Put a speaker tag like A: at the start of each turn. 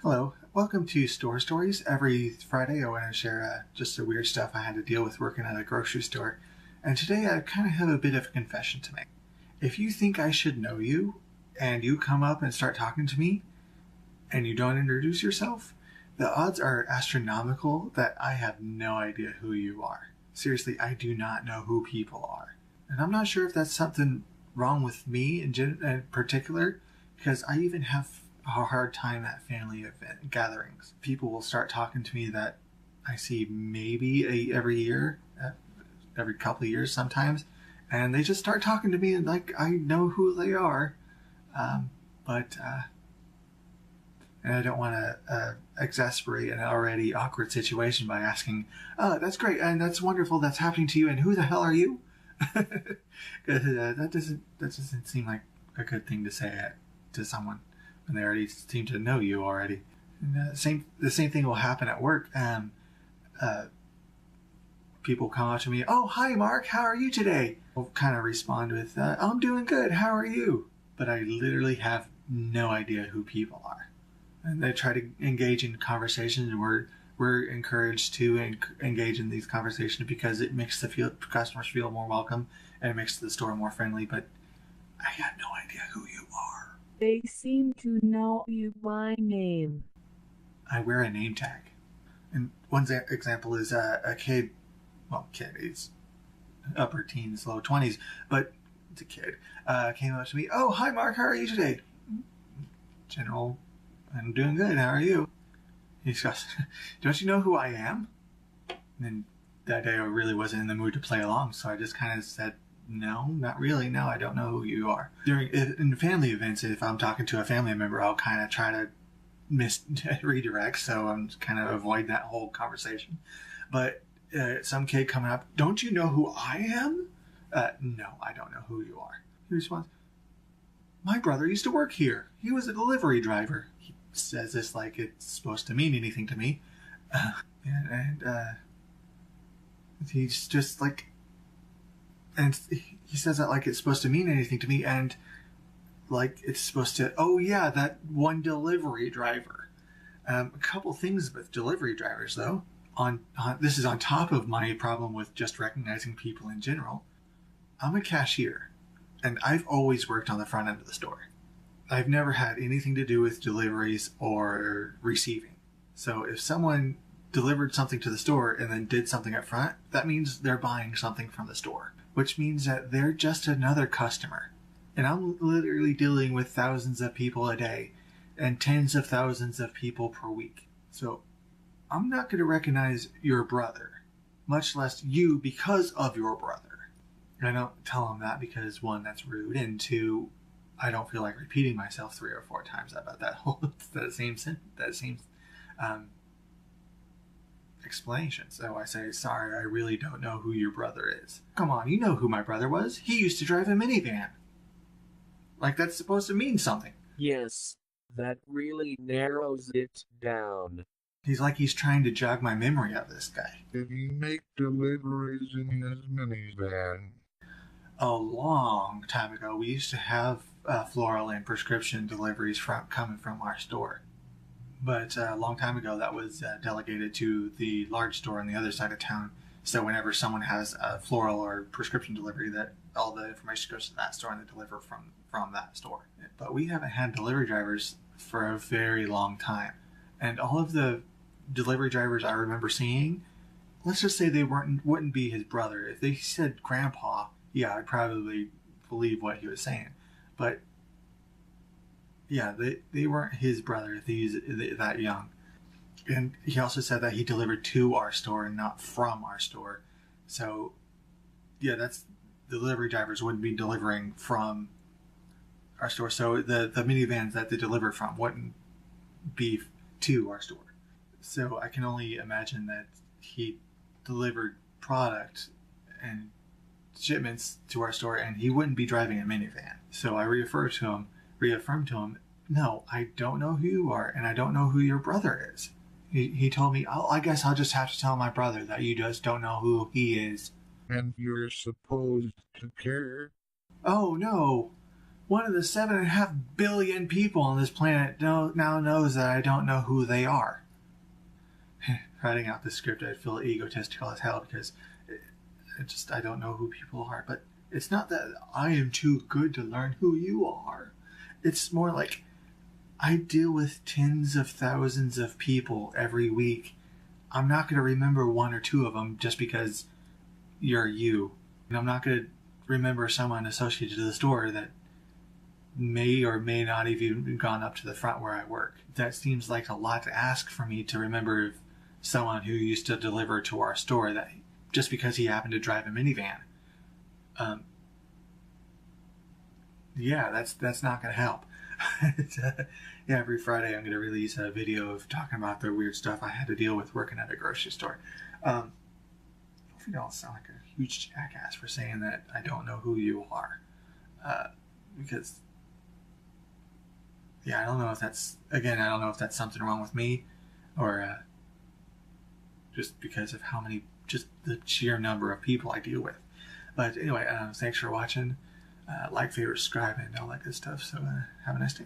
A: Hello, welcome to Store Stories. Every Friday I want to share just the weird stuff I had to deal with working at a grocery store. And today I kind of have a bit of a confession to make. If you think I should know you, and you come up and start talking to me, and you don't introduce yourself, the odds are astronomical that I have no idea who you are. Seriously, I do not know who people are. And I'm not sure if that's something wrong with me in particular, because I even have a hard time at family event gatherings. People will start talking to me that I see maybe every year, every couple of years sometimes, and they just start talking to me and like I know who they are, but and I don't want to exasperate an already awkward situation by asking, "Oh, that's great and that's wonderful. That's happening to you. And who the hell are you?" That doesn't seem like a good thing to say to someone when they already seem to know you already. And, the same thing will happen at work. People come up to me, "Oh, hi, Mark. How are you today?" I'll kind of respond with, "I'm doing good. How are you?" But I literally have no idea who people are. And they try to engage in conversations, and we're encouraged to engage in these conversations because it makes the customers feel more welcome and it makes the store more friendly. But I have no idea who you are.
B: They seem to know you by name.
A: I wear a name tag. And one example is a kid, he's upper teens, low 20s, but it's a kid, came up to me, "Oh, hi, Mark, how are you today?" "General, I'm doing good, how are you?" He goes, "Don't you know who I am?" And then that day I really wasn't in the mood to play along, so I just kind of said, "No, not really. No, I don't know who you are." In family events, if I'm talking to a family member, I'll kind of try to redirect, so I'm kind of avoid that whole conversation. But some kid coming up, "Don't you know who I am?" "No, I don't know who you are." He responds, "My brother used to work here. He was a delivery driver." He says this like it's supposed to mean anything to me. And he's just like, and he says that like it's supposed to mean anything to me, and like it's supposed to, "Oh yeah, that one delivery driver." A couple things with delivery drivers though. This is on top of my problem with just recognizing people in general. I'm a cashier, and I've always worked on the front end of the store. I've never had anything to do with deliveries or receiving. So if someone delivered something to the store and then did something up front, that means they're buying something from the store, which means that they're just another customer. And I'm literally dealing with thousands of people a day and tens of thousands of people per week. So I'm not going to recognize your brother, much less you because of your brother. I don't tell him that because, one, that's rude, and two, I don't feel like repeating myself 3 or 4 times about that same explanation. So I say, "Sorry, I really don't know who your brother is." "Come on, you know who my brother was. He used to drive a minivan." Like that's supposed to mean something.
B: Yes, that really narrows it down.
A: He's trying to jog my memory of this guy.
C: Did he make deliveries in his minivan?
A: A long time ago, we used to have floral and prescription deliveries coming from our store. But a long time ago, that was delegated to the large store on the other side of town. So whenever someone has a floral or prescription delivery, that all the information goes to that store and they deliver from that store. But we haven't had delivery drivers for a very long time. And all of the delivery drivers I remember seeing, let's just say they wouldn't be his brother. If they said grandpa, yeah, I'd probably believe what he was saying. But yeah, they weren't his brother if he's that young. And he also said that he delivered to our store and not from our store. So yeah, that's the delivery drivers wouldn't be delivering from our store. So the minivans that they deliver from wouldn't be to our store. So I can only imagine that he delivered product and shipments to our store and he wouldn't be driving a minivan. So I reaffirmed to him, "No, I don't know who you are and I don't know who your brother is." He told me, "Oh, I guess I'll just have to tell my brother that you just don't know who he is."
C: And you're supposed to care?
A: "Oh, no. One of the 7.5 billion people on this planet now knows that I don't know who they are. Writing out this script, I feel egotistical as hell because I don't know who people are. But it's not that I am too good to learn who you are. It's more like I deal with tens of thousands of people every week. I'm not going to remember one or two of them just because you're you. And I'm not going to remember someone associated to the store that may or may not have even gone up to the front where I work. That seems like a lot to ask for me to remember someone who used to deliver to our store that just because he happened to drive a minivan. Yeah, that's not going to help. Yeah, every Friday I'm going to release a video of talking about the weird stuff I had to deal with working at a grocery store. Hopefully I don't sound like a huge jackass for saying that I don't know who you are. Because, yeah, I don't know if that's something wrong with me or just because of just the sheer number of people I deal with. But anyway, thanks for watching. Like, favorite, subscribe, and all that good stuff. So have a nice day.